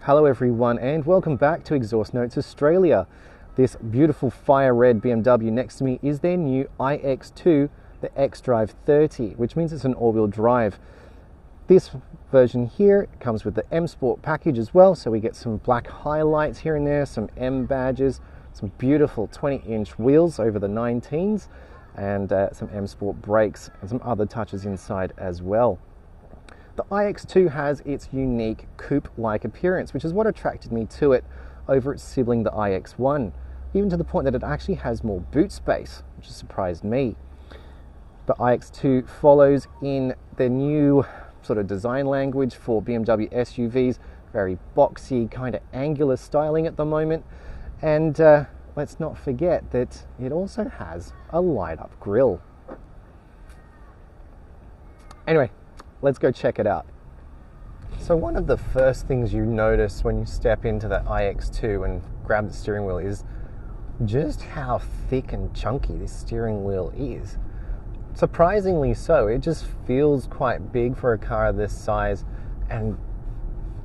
Hello everyone and welcome back to Exhaust Notes Australia. This beautiful fire red BMW next to me is their new iX2, the xDrive30, which means it's an all-wheel drive. This version here comes with the M Sport package as well, so we get some black highlights here and there, some M badges, some beautiful 20-inch wheels over the 19s, and some M Sport brakes and some other touches inside as well. The iX2 has its unique coupe-like appearance, which is what attracted me to it over its sibling, the iX1, even to the point that it actually has more boot space, which has surprised me. The iX2 follows in the new sort of design language for BMW SUVs, very boxy, kind of angular styling at the moment, and let's not forget that it also has a light-up grille. Anyway, let's go check it out. So one of the first things you notice when you step into that iX2 and grab the steering wheel is just how thick and chunky this steering wheel is. Surprisingly so. It just feels quite big for a car of this size, and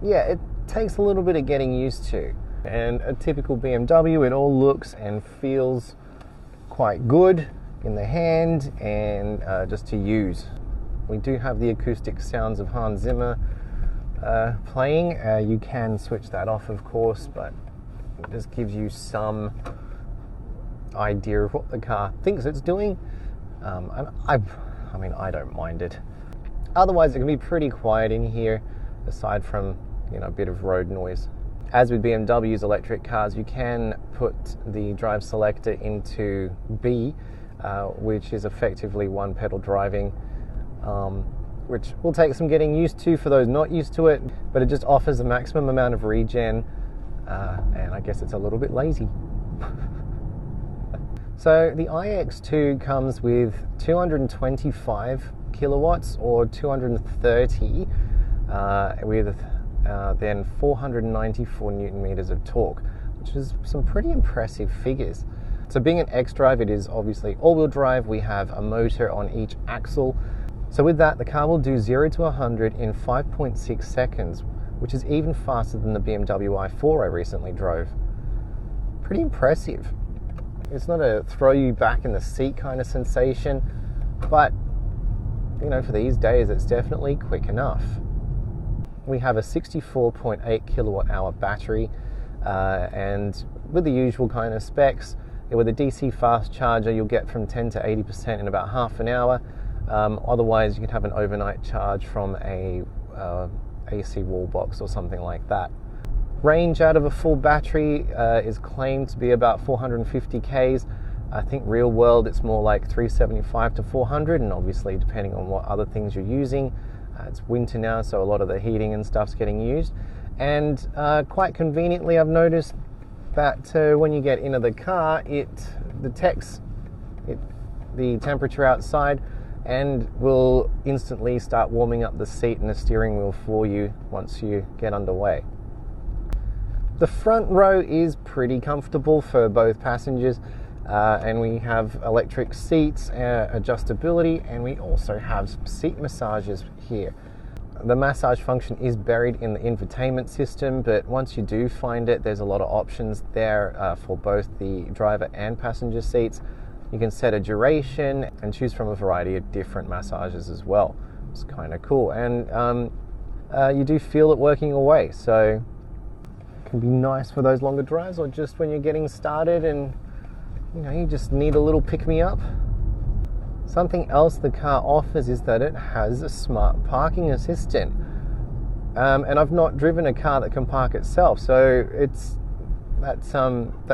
yeah, it takes a little bit of getting used to. And a typical BMW, it all looks and feels quite good in the hand and just to use. We do have the acoustic sounds of Hans Zimmer playing. You can switch that off, of course, but it just gives you some idea of what the car thinks it's doing. And I mean, I don't mind it. Otherwise, it can be pretty quiet in here, aside from, you know, a bit of road noise. As with BMW's electric cars, you can put the drive selector into B, which is effectively one pedal driving, which will take some getting used to for those not used to it, but it just offers the maximum amount of regen, and I guess it's a little bit lazy. So the iX2 comes with 225 kilowatts or 230 with then 494 newton meters of torque, which is some pretty impressive figures. So being an xDrive, it is obviously all-wheel drive. We have a motor on each axle. So with that, the car will do 0 to 100 in 5.6 seconds, which is even faster than the BMW i4 I recently drove. Pretty impressive. It's not a throw you back in the seat kind of sensation, but you know, for these days, it's definitely quick enough. We have a 64.8 kilowatt hour battery, and with the usual kind of specs, with a DC fast charger, you'll get from 10 to 80% in about half an hour. Otherwise, you can have an overnight charge from a AC wall box or something like that. Range out of a full battery is claimed to be about 450 Ks. I think real world it's more like 375 to 400, and obviously depending on what other things you're using. It's winter now, so a lot of the heating and stuff's getting used. And quite conveniently, I've noticed that when you get into the car, it detects the temperature outside and will instantly start warming up the seat and the steering wheel for you once you get underway. The front row is pretty comfortable for both passengers, and we have electric seats, adjustability, and we also have some seat massages here. The massage function is buried in the infotainment system, but once you do find it, there's a lot of options there for both the driver and passenger seats. You can set a duration and choose from a variety of different massages as well. It's kind of cool, and you do feel it working away, so it can be nice for those longer drives or just when you're getting started and you know, you just need a little pick-me-up. Something else the car offers is that it has a smart parking assistant, and I've not driven a car that can park itself, so that's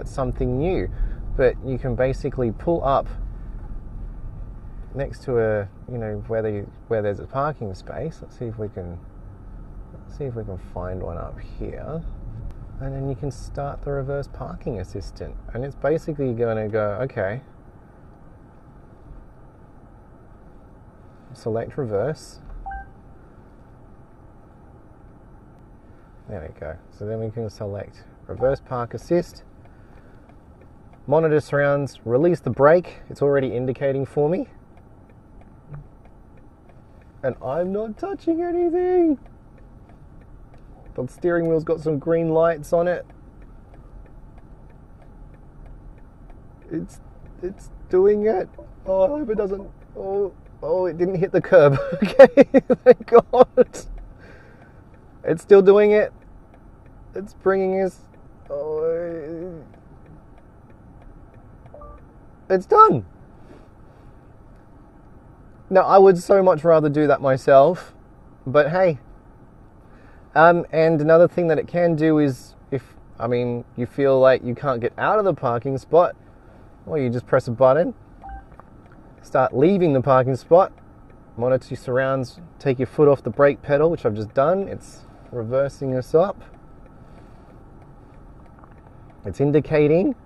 something new. But you can basically pull up next to a, you know, where there's a parking space. Let's see if we can find one up here, and then you can start the reverse parking assistant, and it's basically going to go, okay, select reverse. There we go. So then we can select reverse park assist. Monitor surrounds, release the brake. It's already indicating for me. And I'm not touching anything. The The steering wheel's got some green lights on it. It's doing it. Oh, I hope it doesn't. Oh, it didn't hit the curb. Okay, thank God. It's still doing it. It's bringing us. Oh, it's done. Now, I would so much rather do that myself, but hey. And another thing that it can do is, if you feel like you can't get out of the parking spot, well, you just press a button, start leaving the parking spot, monitor your surrounds, take your foot off the brake pedal, which I've just done. It's reversing us up. It's indicating,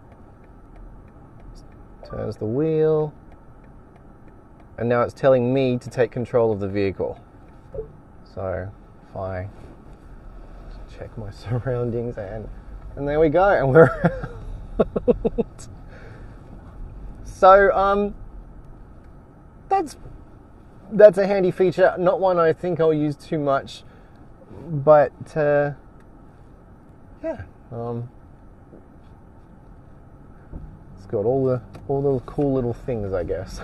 turns the wheel, and now it's telling me to take control of the vehicle. So if I check my surroundings, and there we go, and we're out. So that's a handy feature, not one I think I'll use too much, but yeah, it's got all the cool little things, I guess.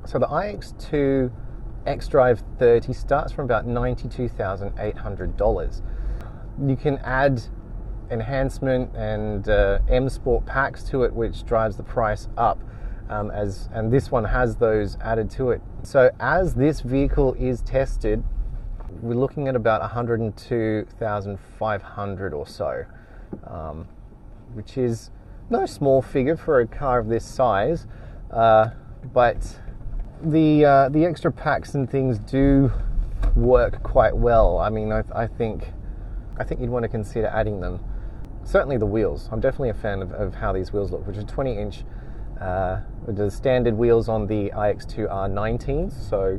So the iX2 xDrive30 starts from about $92,800. You can add enhancement and M Sport packs to it, which drives the price up, and this one has those added to it. So as this vehicle is tested, we're looking at about $102,500 or so, which is no small figure for a car of this size, but the extra packs and things do work quite well. I mean, I think you'd want to consider adding them. Certainly the wheels. I'm definitely a fan of how these wheels look, which are 20-inch with the standard wheels on the iX2 are 19s, so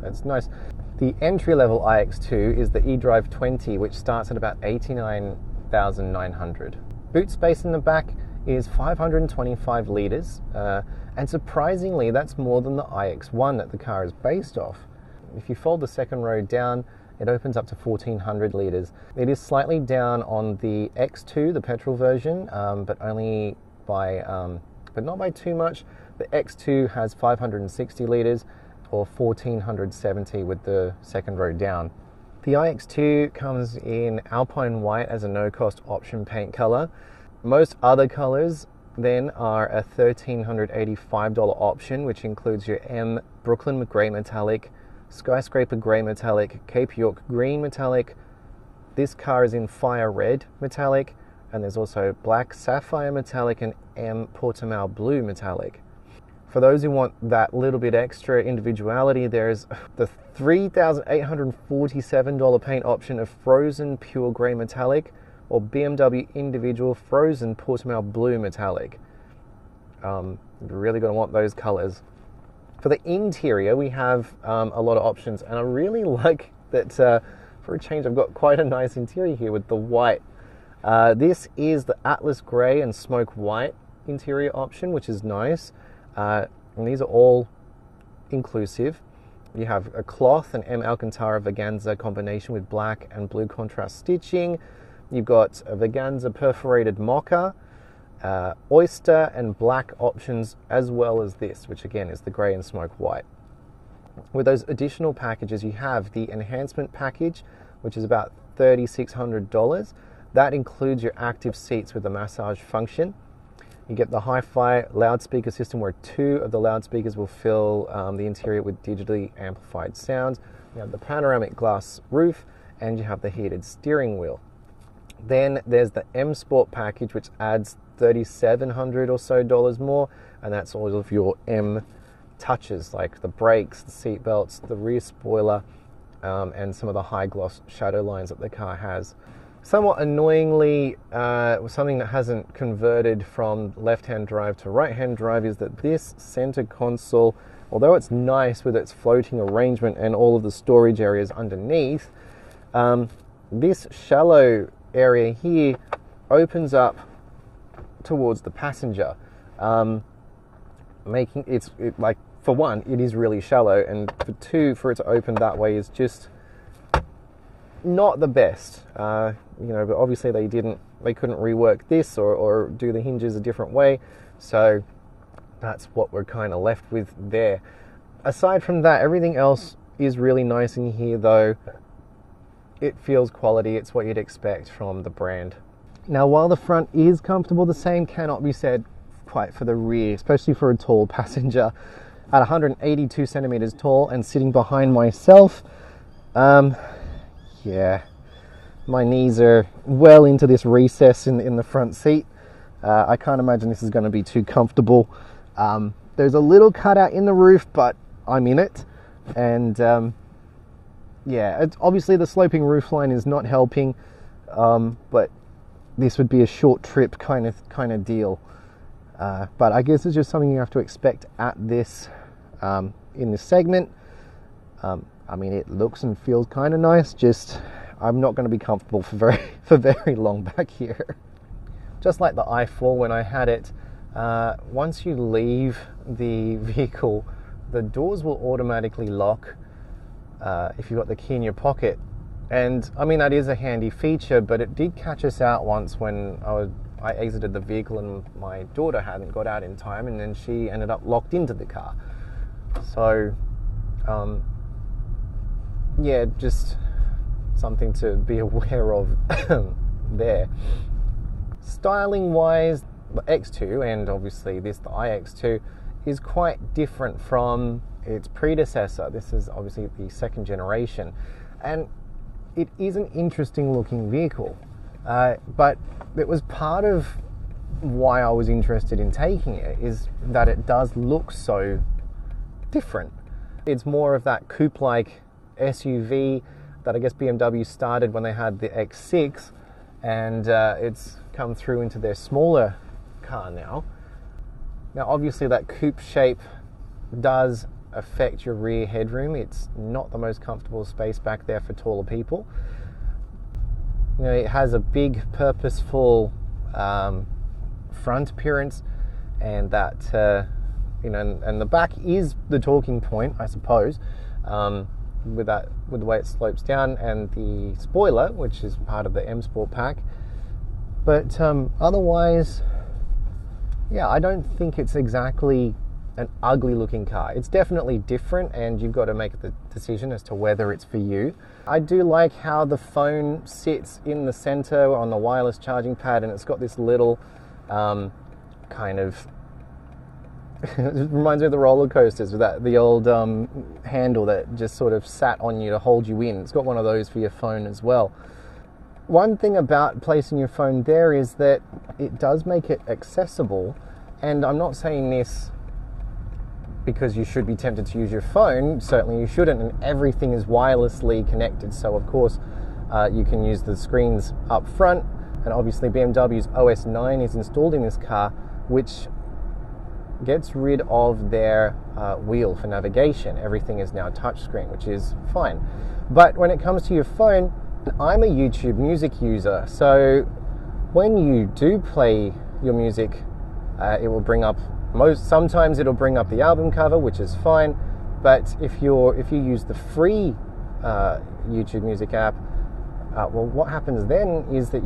that's nice. The entry-level iX2 is the xDrive30, which starts at about $89,900. Boot space in the back is 525 litres, and surprisingly that's more than the iX1 that the car is based off. If you fold the second row down, it opens up to 1400 litres. It is slightly down on the X2, the petrol version, but only by, but not by too much. The X2 has 560 litres, or 1470 with the second row down. The iX2 comes in Alpine White as a no-cost option paint colour. Most other colours then are a $1,385 option, which includes your M Brooklyn Grey Metallic, Skyscraper Grey Metallic, Cape York Green Metallic. This car is in Fire Red Metallic, and there's also Black Sapphire Metallic and M Portimao Blue Metallic. For those who want that little bit extra individuality, there's the $3,847 paint option of Frozen Pure Grey Metallic, or BMW Individual Frozen Portimao Blue Metallic. You're really going to want those colours. For the interior, we have a lot of options, and I really like that for a change I've got quite a nice interior here with the white. This is the Atlas Grey and Smoke White interior option, which is nice. And these are all inclusive. You have a cloth and M Alcantara Vaganza combination with black and blue contrast stitching. You've got a Vaganza perforated mocha, oyster and black options, as well as this, which again is the grey and smoke white. With those additional packages, you have the enhancement package, which is about $3,600. That includes your active seats with the massage function. You get the hi-fi loudspeaker system, where 2 of the loudspeakers will fill the interior with digitally amplified sounds. You have the panoramic glass roof, and you have the heated steering wheel. Then there's the M Sport package, which adds $3,700 or so more, and that's all of your M touches, like the brakes, the seat belts, the rear spoiler, and some of the high gloss shadow lines that the car has. Somewhat annoyingly, something that hasn't converted from left-hand drive to right-hand drive is that this center console, although it's nice with its floating arrangement and all of the storage areas underneath, this shallow area here opens up towards the passenger, making it like, for one, it is really shallow, and for two, for it to open that way is just not the best, you know, but obviously they couldn't rework this or do the hinges a different way, so that's what we're kind of left with there. Aside from that, everything else is really nice in here though. It feels quality, it's what you'd expect from the brand. Now, while the front is comfortable, the same cannot be said quite for the rear, especially for a tall passenger. At 182 centimeters tall and sitting behind myself, yeah, my knees are well into this recess in the front seat. I can't imagine this is going to be too comfortable. There's a little cutout in the roof, but I'm in it, and yeah, obviously the sloping roofline is not helping, but this would be a short trip kind of deal. But I guess it's just something you have to expect at this in this segment. I mean, it looks and feels kind of nice, just I'm not going to be comfortable for very long back here. Just like the i4 when I had it, once you leave the vehicle, the doors will automatically lock if you've got the key in your pocket. And I mean, that is a handy feature, but it did catch us out once when I exited the vehicle and my daughter hadn't got out in time, and then she ended up locked into the car. So yeah, just something to be aware of there. Styling wise, the X2 and obviously the iX2 is quite different from its predecessor. This is obviously the second generation, and it is an interesting looking vehicle, but it was part of why I was interested in taking it, is that it does look so different. It's more of that coupe-like SUV that I guess BMW started when they had the X6, and it's come through into their smaller car now. Now obviously that coupe shape does affect your rear headroom. It's not the most comfortable space back there for taller people. You know, it has a big purposeful front appearance, and that you know, and the back is the talking point, I suppose, with the way it slopes down, and the spoiler, which is part of the M Sport pack. But otherwise, yeah, I don't think it's exactly an ugly looking car. It's definitely different, and you've got to make the decision as to whether it's for you. I do like how the phone sits in the center on the wireless charging pad, and it's got this little kind of it reminds me of the roller coasters with the old handle that just sort of sat on you to hold you in. It's got one of those for your phone as well. One thing about placing your phone there is that it does make it accessible, and I'm not saying this because you should be tempted to use your phone. Certainly you shouldn't, and everything is wirelessly connected, so of course you can use the screens up front, and obviously BMW's OS 9 is installed in this car, which gets rid of their wheel for navigation. Everything is now touchscreen, which is fine. But when it comes to your phone, I'm a YouTube music user, so when you do play your music, it will bring up sometimes it'll bring up the album cover, which is fine. But if you use the free YouTube music app, well, what happens then is that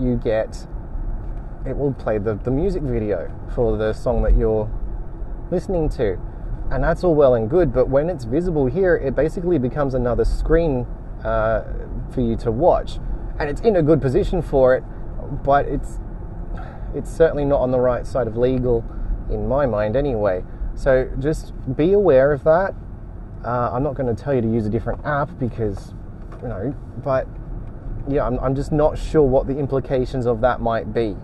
it will play the music video for the song that you're listening to, and that's all well and good, but when it's visible here, it basically becomes another screen for you to watch, and it's in a good position for it, but it's certainly not on the right side of legal in my mind anyway. So just be aware of that. I'm not going to tell you to use a different app because, you know, but yeah, I'm just not sure what the implications of that might be.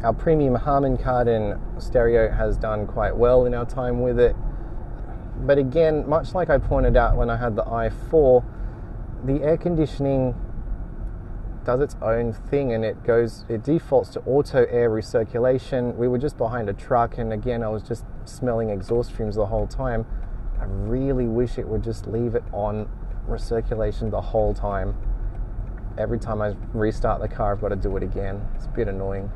Our premium Harman Kardon stereo has done quite well in our time with it. But again, much like I pointed out when I had the i4, the air conditioning does its own thing, and it defaults to auto air recirculation. We were just behind a truck, and again, I was just smelling exhaust fumes the whole time. I really wish it would just leave it on recirculation the whole time. Every time I restart the car, I've got to do it again. It's a bit annoying.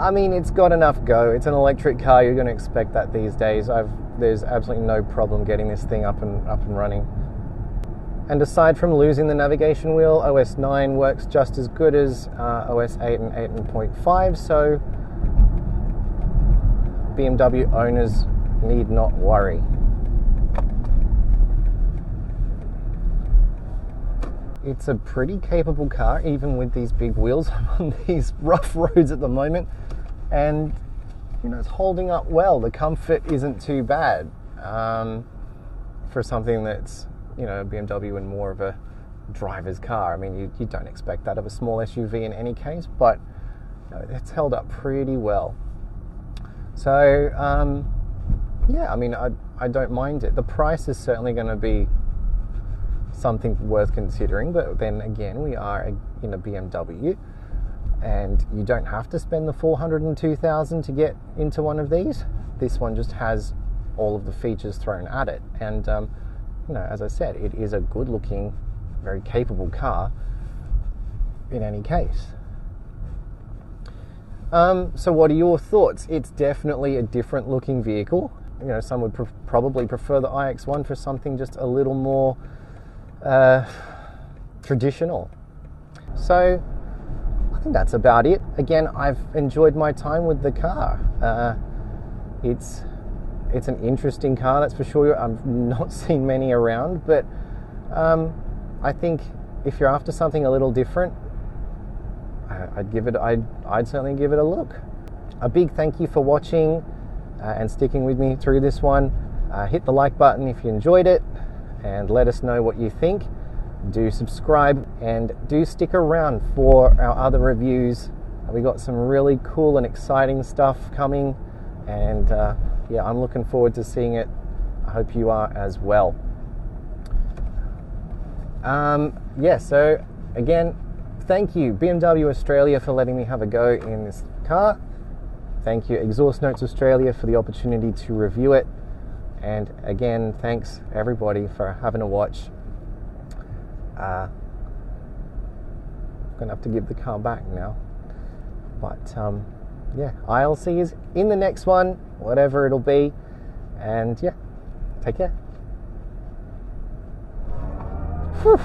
I mean, it's got enough go. It's an electric car. You're going to expect that these days. There's absolutely no problem getting this thing up and running. And aside from losing the navigation wheel, OS 9 works just as good as OS 8 and 8.5, so BMW owners need not worry. It's a pretty capable car, even with these big wheels. I'm on these rough roads at the moment, and it's holding up well. The comfort isn't too bad for something that's a BMW and more of a driver's car. I mean, you don't expect that of a small SUV in any case, but it's held up pretty well. So yeah, I mean, I don't mind it. The price is certainly going to be something worth considering, but then again, we are in a BMW, and you don't have to spend the $402,000 to get into one of these. This one just has all of the features thrown at it, and as I said, it is a good looking, very capable car in any case. So what are your thoughts? It's definitely a different looking vehicle. Some would probably prefer the iX1 for something just a little more traditional. So I think that's about it. Again, I've enjoyed my time with the car. It's an interesting car, that's for sure. I've not seen many around, but I think if you're after something a little different, I'd certainly give it a look. A big thank you for watching and sticking with me through this one. Hit the like button if you enjoyed it, and let us know what you think. Do subscribe, and do stick around for our other reviews. We got some really cool and exciting stuff coming, and yeah, I'm looking forward to seeing it. I hope you are as well. Yeah, so again, thank you BMW Australia for letting me have a go in this car. Thank you Exhaust Notes Australia for the opportunity to review it. And again, thanks everybody for having a watch. I'm gonna have to give the car back now. But yeah, I'll see you in the next one, whatever it'll be. And yeah, take care. Whew.